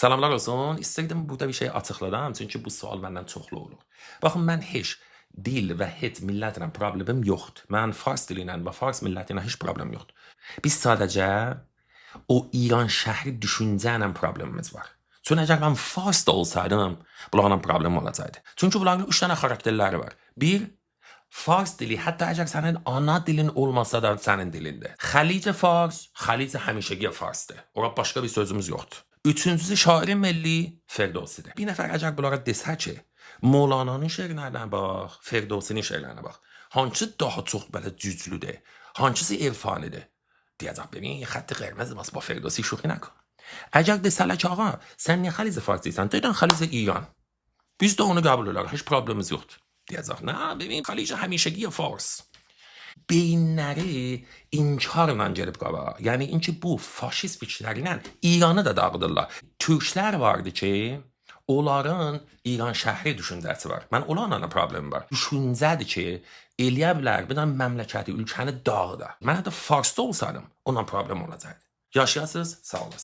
Salamlar olsun. İstəyirdim burada bir şey açıqladım, çünki bu sual məndən çoxlu olur. Baxın, mən heç dil və heç millətlə problemim yoxdur. Mən fars dili ilə və fars milləti ilə heç problem yoxdur. Biz sadəcə o İran şəhri düşüncə ilə problemimiz var. Çünki əgər mən fars da olsaydım, bunlarla problem olacaqdı. Çünki bunların 3 dənə xarakterləri var. Bir, fars dili, hətta əgər sənin ana dilin olmasa da sənin dilində. Xəlic fars, xəlic həmişəgi farsdır. Ora başqa bir sözümüz yoxdur. Üçüncüsü şairi milli Ferdowsidir. Bir nəfər əgər bunlara desə ki, Mevlana'nın şeirlərinə bax, Ferdowsinin şeirlərinə bax, hansı daha çox belə güclüdür, hansısı irfanidir, deyəcək benim xətti qırmızı bas, ba Ferdowsi şوخی نکن. Əgər desələr ki, ağa, sən niyə xəlic fars deyirsən? Deyirəm xəlic İran. Biz də onu qəbul edirik, heç problemimiz yoxdur. Deyəcək, nə, benim xəlic həmişəgi fars. Beyinləri inkarla gəlib qaba. Yəni inki bu faşist fikirlərlə İranı da dağıdırlar. Türklər vardı ki, onların İran şəhri düşüncəsi var. Mən onlarla problemim var. Düşüncədir ki, eləyə bilər bir dənə məmləkəti, ülkəni dağıda. Mən hətta farsda olsaydım, onunla problem olacaqdı. Yaşayasınız, sağ olasın.